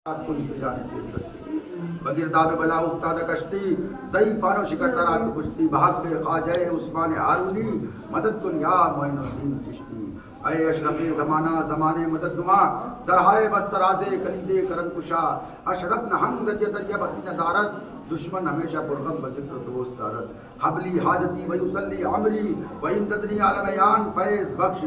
کن پیرانے پیٹ بستی بغیر داب بلا افتادہ کشتی ضعیفان و شکرترا تو کشتی بحق خواجہ عثمان ہارونی مدد کن یا معین الدین چشتی اے اشرف زمانہ زمانے مدد نما درہائے بستراز کلید کرم کشا اشرف نہنگ دریا دریا بسینہ دارت دشمن ہمیشہ پرغم بذکر دوست دارت حبلی حاجتی ویسلی عمری وامددنی علی بیان فیض بخش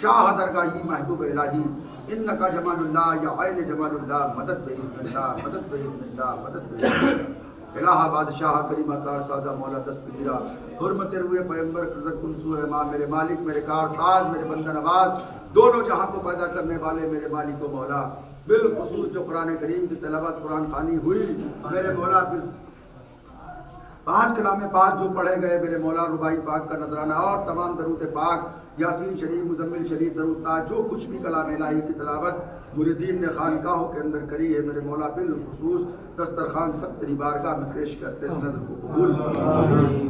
شاہ درگاہی محبوب الہی انکا جمال اللہ یا عین جمال اللہ مدد باذن اللہ مدد باذن اللہ مدد باذن اللہ الہ بادشاہ کریمہ کار سازہ مولا دستگیرہ حرمت روئے پیمبر قدر کنسو ہے ماں میرے مالک میرے کار ساز میرے بندہ نواز دونوں جہاں کو پیدا کرنے والے میرے مالک و مولا بالخصوص جو قرآن کریم کی تلاوت قرآن خوانی ہوئی میرے مولا 5 کلام پاک جو پڑھے گئے میرے مولا ربائی پاک کا نذرانہ اور تمام درود پاک یاسین شریف مزمل شریف درود تاج جو کچھ بھی کلام الہی کی تلاوت مریدین نے خانقاہوں کے اندر کری ہے میرے مولا بالخصوص دسترخوان سب تیری بارگاہ میں پیش کرتے اس نظر کو قبول فرما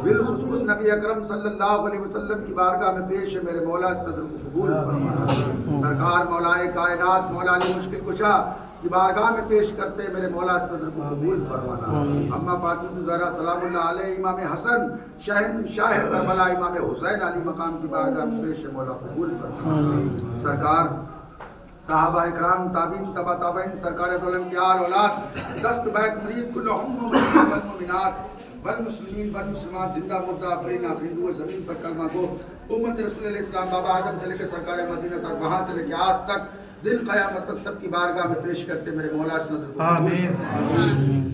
بالخصوص نبی اکرم صلی اللہ علیہ وسلم کی بارگاہ میں پیش ہے میرے مولا اس نظر کو قبول فرما سرکار مولائے کائنات مولا علی مشکل کشا کی بارگاہ میں پیش کرتے میرے مولا اس نظر کو قبول فرمانا اما فاطمہ زہرا سلام اللہ علیہ امام حسن شاہ کربلا امام حسین علی مقام کی بارگاہ میں پیش مولا قبول فرمانا سرکار صحابہ اکرام تابعین تبع تابعین سرکار دولم کی آل اولاد دست بیت مرید کل امت والمؤمنات والمسلمین والمسلمات زندہ مردہ فرین آخرین روح زمین پر کلمہ کو امت رسول اللہ اسلام بابا آدم سے لے کے سرکار مدینہ تک وہاں سے لے کے آج تک دن قیامت تک سب کی بارگاہ میں پیش کرتے میرے مولا اس نظر کو آمین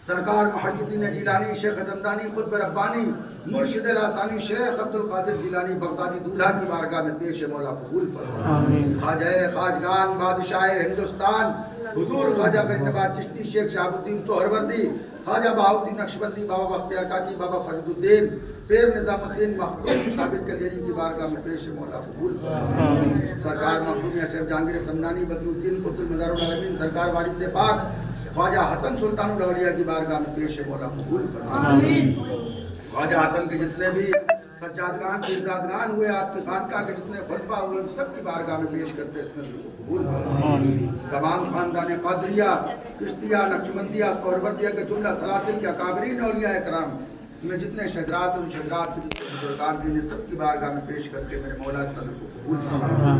سرکار محی الدین جیلانی شیخ حزمدانی قطب ربانی مرشد الاسانی شیخ عبدالقادر جیلانی بغدادی دولہا کی بارگاہ میں پیش مولا قبول فرما خواجہ خواجگان بادشاہ ہندوستان حضور خواجہ فرید نواز چشتی شیخ شہاب الدین سہروردی خواجہ بہاؤالدین نقشبندی بابا بختیار کاکی بابا فرید الدین پیر نظام الدین مخدوم صابر کلیری کی بارگاہ میں پیش مولا قبول فرما سرکار مخدوم اشرف جہانگیر سمنانی بدی الدین قطب المدار العالمین سرکار وارث پاک خواجہ حسن سلطان الاولیاء کی بارگاہ میں پیش مولا قبول فرما خواجہ حسن کے جتنے بھی سجادگان پیرزادگان ہوئے آپ کی خانقاہ کے جتنے خلفاء ہوئے ان سب کی بارگاہ میں پیش کرتے اس نظر کو قبول فرما تمام خاندان قادریہ چشتیہ نقشبندیہ سہروردیہ کے جملہ سلاسل کے اکابرین اولیاء اکرام میں جتنے شجرات ان شجرات کے جتنے بزرگان دین سب کی بارگاہ میں پیش کرتے میرے مولا اس نظر کو قبول فرما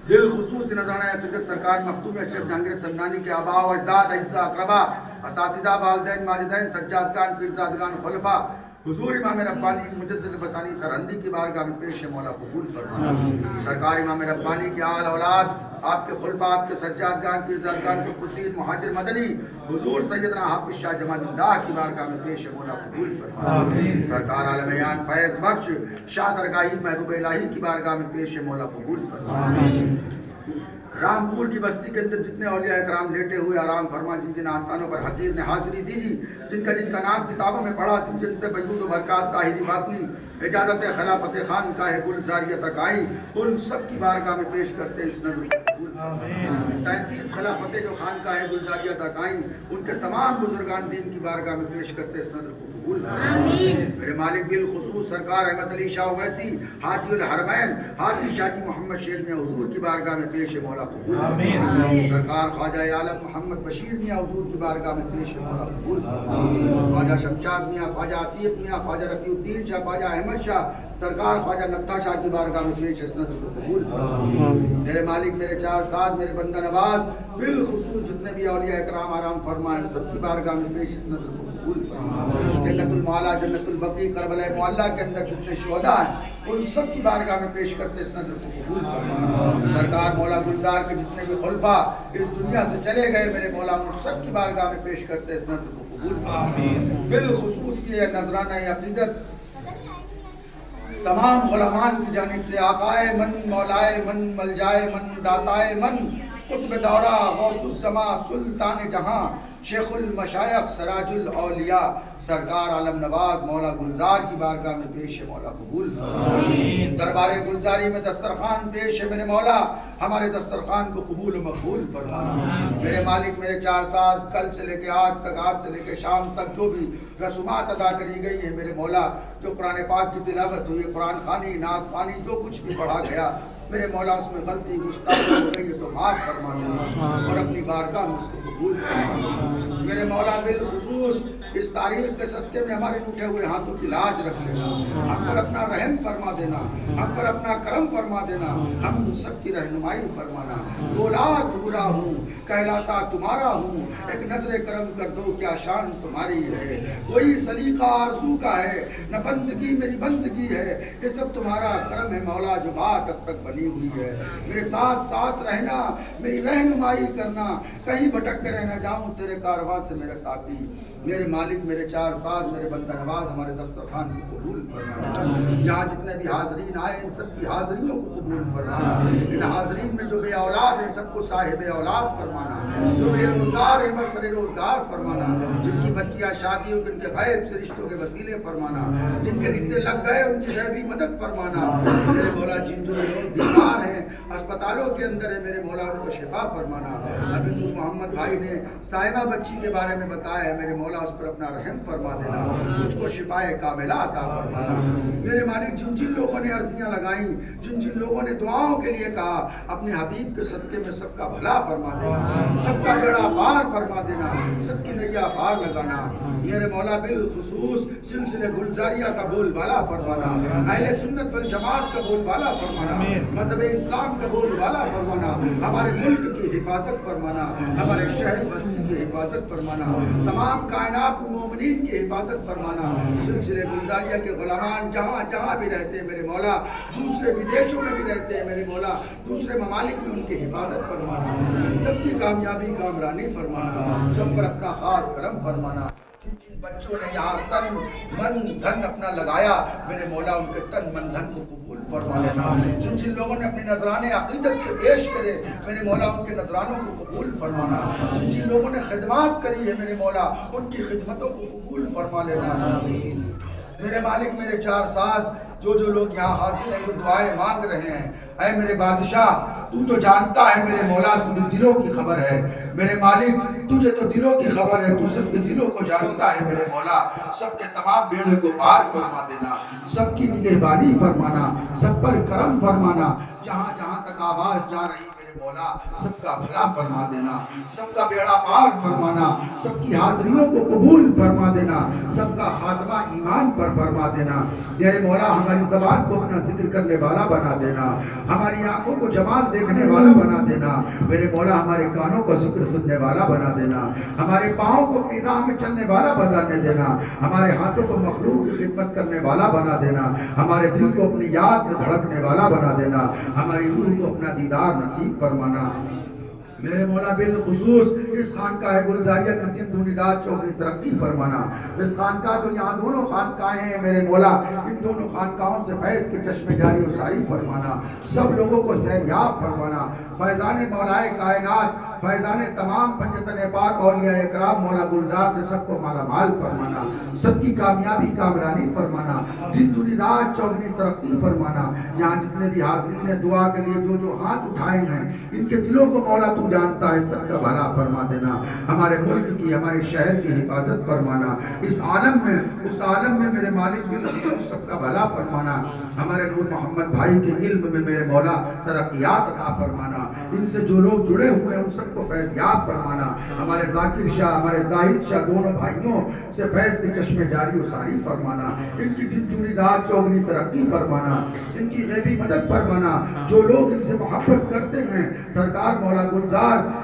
بالخصوص نذرانہ فطرت سرکار مخدوم اشرف جہانگیر سمنانی کے آباء و اجداد اعزاء اقربا اساتذہ والدین ماجدین سجادگان پیرزادگان خلفاء حضور امام ربانی مجدد بسانی سرہندی کی بارگاہ میں پیش اللہ قبول فرما سرکار امام ربانی کی آل اولاد آپ کے خلفاء آپ کے سجادگان پیرزادگان قطب الدین مہاجر مدنی حضور سیدنا حافظ شاہ جمال اللہ کی بارگاہ میں پیش مولا قبول فرما سرکار عالم بیان فیض بخش شاہ درگاہی محبوب الہی کی بارگاہ میں پیش مولا قبول فرما رامپور کی بستی کے اندر جتنے اولیاء اکرام لیٹے ہوئے آرام فرما جن جن آستانوں پر حقیر نے حاضری دی جن کا نام کتابوں میں پڑھا جن سے فیوض و برکات ظاہری باطنی اجازت خلافت خان کا ہے گلزاریہ تک آئی ان سب کی بارگاہ میں پیش کرتے اس نظر کو قبول فرما 33 خلافتیں جو خان کا ہے گلزاریہ تک آئیں ان کے تمام بزرگان دین کی بارگاہ میں پیش کرتے اس نظر کو قبول فرما میرے مالک بالخصوص سرکار احمد علی شاہ اویسی حاجی الحرمین حاجی شاہ جی محمد شیر میاں حضور کی بارگاہ میں پیش مولا قبول فرما سرکار خواجہ عالم محمد بشیر میاں حضور کی بارگاہ میں پیش مولا قبول فرما خواجہ شمشاد میاں خواجہ عتیق میاں خواجہ رفیع الدین شاہ خواجہ احمد شاہ سرکار خواجہ نتھا شاہ کی بارگاہ میں پیش اس نظر کو قبول فرما میرے مالک میرے چار ساز میرے بندہ نواز بالخصوص جتنے بھی اولیاء اکرام آرام فرمائے سب کی بارگاہ میں پیش اس نظر کو قبول فرما جنت المعلا جنت البقیع کربلا معلا کے اندر جتنے شہداء ہیں ان سب کی بارگاہ میں پیش کرتے اس نظر کو قبول فرما سرکار مولا گلزار کے جتنے بھی خلفاء اس دنیا سے چلے گئے میرے مولا ان سب کی بارگاہ میں پیش کرتے اس نظر کو قبول فرما بالخصوص یہ نذرانہ عقیدت تمام غلامان کی جانب سے آقائے من مولائے من ملجائے من داتائے من قطب دورہ غوث السما سلطان جہاں شیخ المشایخ سراج الاولیاء سرکار عالم نواز مولا گلزار کی بارگاہ میں پیش ہے مولا قبول فرما دربار گلزاری میں دسترخوان پیش ہے میرے مولا ہمارے دسترخوان کو قبول و مقبول فرما میرے مالک میرے چار ساز کل سے لے کے آج تک آج سے لے کے شام تک جو بھی رسومات ادا کری گئی ہیں میرے مولا جو قرآن پاک کی تلاوت ہوئی قرآن خوانی نعت خوانی جو کچھ بھی پڑھا گیا میرے مولا اس میں غلطی گستاخی ہو گئی ہے تو معاف فرما دینا اور اپنی بارگاہ میں اس کو قبول فرما۔ میرے مولا بالخصوص اس تاریخ کے صدقے میں ہمارے اٹھے ہوئے ہاتھوں کی لاج رکھ لینا، ہم پر اپنا رحم فرما دینا، ہم پر اپنا کرم فرما دینا، ہم سب کی رہنمائی فرمانا۔ اولاد برا ہوں کہلاتا تمہارا ہوں، ایک نظر کرم کر دو کیا شان تمہاری ہے۔ کوئی سلیقہ آرزو کا ہے نہ بندگی میری بندگی ہے، یہ سب تمہارا کرم ہے مولا جو بات اب تک بنی ہوئی ہے۔ میرے ساتھ ساتھ رہنا، میری رہنمائی کرنا، کہیں بھٹک کر نہ جاؤں تیرے کارواں سے میرے ساتھی۔ میرے مالک، میرے چار ساز، میرے بندہ نواز ہمارے دسترخوان کو قبول فرمانا۔ یہاں جتنے بھی حاضرین آئے ان سب کی حاضریوں کو قبول فرمانا۔ ان حاضرین میں جو بے اولاد ہیں سب کو صاحب اولاد فرمانا، جو بے روزگار ہیں برسر روزگار فرمانا، جن کی بچیاں شادی ہو ان کے غیب سے رشتوں کے وسیلے فرمانا، جن کے رشتے لگ گئے ان کی غیبی مدد فرمانا۔ میرے مولا جن جو لوگ بیمار ہیں اسپتالوں کے اندر ہے میرے مولا ان کو شفا فرمانا۔ ابھی نور محمد بھائی نے صاحبہ بچی کے بارے میں بتایا ہے، میرے مولا اس پر اپنا رحم فرما دینا، اس کو شفا کاملہ عطا فرمانا۔ میرے مالک جن جن لوگوں نے عرضیاں لگائیں، جن جن لوگوں نے دعاؤں کے لیے کہا، اپنے حبیب کے صدقے میں سب کا بھلا فرما دینا، سب کا بیڑا پار فرما دینا، سب کی نیا پار لگانا۔ میرے مولا بالخصوص سلسلے گلزاریہ کا بول بالا فرمانا، اہل سنت والجماعت کا بول بالا فرمانا، مذہب اسلام کا بول بالا فرمانا، ہمارے ملک کی حفاظت فرمانا، ہمارے شہر بستی کی حفاظت فرمانا، تمام کائنات مومنین کی حفاظت فرمانا۔ سلسلے گلزاریہ کے غلامان جہاں جہاں بھی رہتے ہیں میرے مولا، دوسرے ودیشوں میں بھی رہتے ہیں میرے مولا، دوسرے ممالک میں ان کی حفاظت فرمانا، سب کی کامیابی کامرانی فرمانا، سب پر اپنا خاص کرم فرمانا۔ جن جن بچوں نے یہاں تن من دھن اپنا لگایا میرے مولا ان کے تن من دھن کو قبول فرما لینا۔ جن جن لوگوں نے اپنے نذرانے عقیدت کے پیش کرے میرے مولا ان کے نذرانوں کو قبول فرمانا۔ جن جن لوگوں نے خدمات کری ہے میرے مولا ان کی خدمتوں کو قبول فرما لینا۔ میرے مالک، میرے چار ساز، جو لوگ یہاں حاضر ہیں جو دعائیں مانگ رہے ہیں، اے میرے بادشاہ تو تو جانتا ہے میرے مولا، تجھے دلوں کی خبر ہے میرے مالک، تجھے تو دلوں کی خبر ہے، تو سب کے دلوں کو جانتا ہے میرے مولا۔ سب کے تمام بیڑے کو پار فرما دینا، سب کی نگہبانی فرمانا، سب پر کرم فرمانا، جہاں جہاں تک آواز جا رہی میرے مولا سب کا بھلا فرما دینا، سب کا بیڑا پار فرمانا، سب کی حاضریوں کو قبول فرما دینا، سب کا خاتمہ ایمان پر فرما دینا۔ میرے مولا ہماری زبان کو اپنا ذکر کرنے والا بنا دینا، ہماری آنکھوں کو جمال دیکھنے والا بنا دینا، میرے مولا ہمارے کانوں کو ذکر سننے والا بنا دینا، ہمارے پاؤں کو اپنی راہ میں چلنے والا بنا دینا، ہمارے ہاتھوں کو مخلوق کی خدمت کرنے والا بنا دینا، ہمارے دل کو اپنی یاد میں دھڑکنے والا بنا دینا، ہماری روح کو اپنا دیدار نصیب فرمانا۔ میرے مولا بالخصوص اس خانقاہ گلزاریہ کے دن دونی رات چوکری ترقی فرمانا۔ اس خانقاہ جو یہاں دونوں خانقاہیں ہیں میرے مولا ان دونوں خانقاہوں سے فیض کے چشمے جاری و ساری فرمانا، سب لوگوں کو سیریاب فرمانا، فیضان مولائے کائنات، فیضان تمام پنجتن پاک اولیاء اکرام مولا گلزار سے سب کو مالا مال فرمانا، سب کی کامیابی کامرانی فرمانا، دن دنی رات چوگنی ترقی فرمانا۔ یہاں جتنے بھی حاضرین دعا کے لیے جو ہاتھ اٹھائے ہیں ان کے دلوں کو مولا تو جانتا ہے، سب کا بھلا فرما دینا، ہمارے ملک کی ہمارے شہر کی حفاظت فرمانا، اس عالم میں اس عالم میں میرے مالک بالخصوص سب کا بھلا فرمانا، ہمارے نور محمد بھائی کے علم میں میرے مولا ترقیات عطا فرمانا، ان سے جو لوگ جڑے ہوئے ہیں ان سب کو فیضیاب فرمانا، ہمارے ذاکر شاہ ہمارے زاہد شاہ دونوں بھائیوں سے فیض کے چشمے جاری و ساری فرمانا، ان کی دن دنی رات چوگنی ترقی فرمانا، ان کی غیبی مدد فرمانا، جو لوگ ان سے محبت کرتے ہیں سرکار مولا گلزار،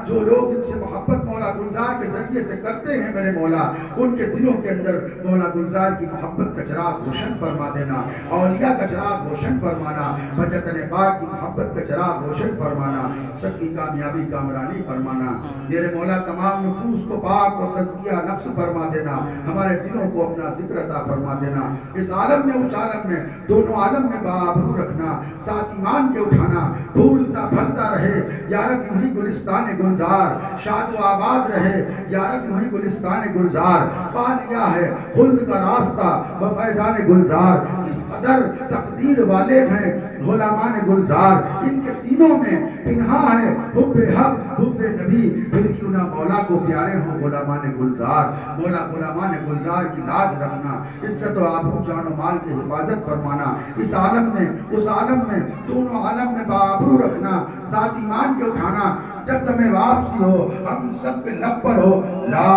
جو لوگ ان سے محبت مولا گلزار کے ذریعے سے کرتے ہیں میرے مولا ان کے دلوں کے اندر مولا گلزار کی محبت کا چراغ روشن فرما دینا، اولیاء کا چراغ روشن فرمانا، پنجتن پاک کی محبت کا چراغ روشن فرمانا، سب کی کامیابی کامرانی فرمانا۔ میرے مولا تمام نفوس کو پاک اور تزکیہ نفس فرما دینا، ہمارے دلوں کو اپنا ذکر عطا فرما دینا، اس عالم میں اس عالم میں دونوں عالم میں بآبرو رکھنا، ساتھ ایمان کے اٹھانا، پھولتا پھلتا رہے یا رب یوں ہی گلستان گلزار، شاد و آباد رہے یا رب یوں ہی گلستان گلزار، پا لیا ہے خلد کا راستہ بفیضان گلزار، کس قدر تقدیر والے ہیں غلامان گلزار، ان کے سینوں میں پنہا ہے حب حق حب نبی، پھر کیوں نہ مولا کو پیارے ہوں غلامان گلزار۔ مولا غلامان گلزار کی لاج رکھنا، عزت و آبرو جان و مال کی حفاظت فرمانا، اس عالم میں اس عالم میں دونوں عالم میں بآبرو رکھنا، ساتھ ایمان کے اٹھانا، جب تمہیں واپسی ہو ہم سب کے لب پر ہو لا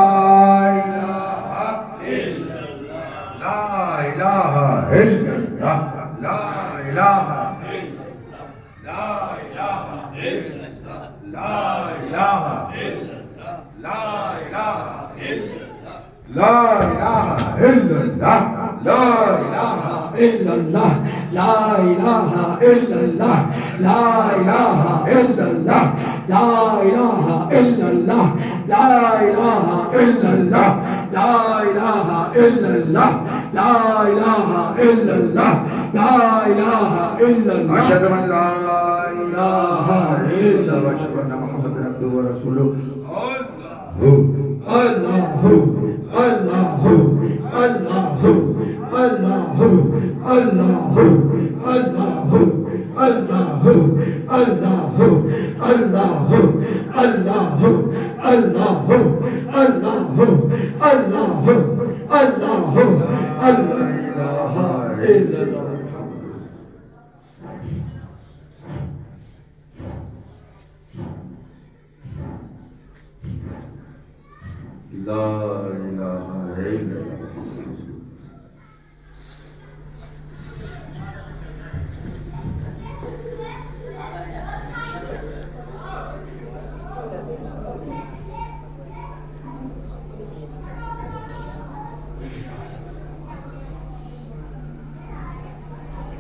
الہ الا اللہ، لا الہ الا اللہ، لا الہ لا الہ لا الہ لا الہ لا الہ الا اللہ، لا الہ إلا الله لا إله إلا الله لا إله إلا الله لا إله إلا الله لا إله إلا الله لا إله إلا الله لا إله إلا الله لا إله إلا الله أشهد أن لا إله إلا الله وأشهد أن محمدا عبده ورسوله الله الله الله الله الله الله الله الله الله الله الله الله الله الله إله إلا الله لا إله إلا الله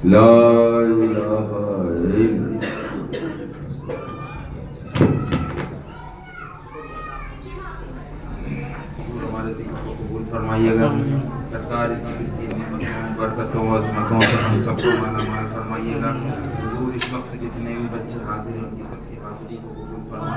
لا الہ الا ہمارے ذکر کو قبول فرمائیے گا، سرکار ذکر کی نعمتوں برکتوں و عظمتوں سے ہم سب کو مالا مال فرمائیے گا۔ حضور اس وقت جتنے بھی بچے حاضر ہیں ان کی سب کی حاضری کو قبول فرمائیے۔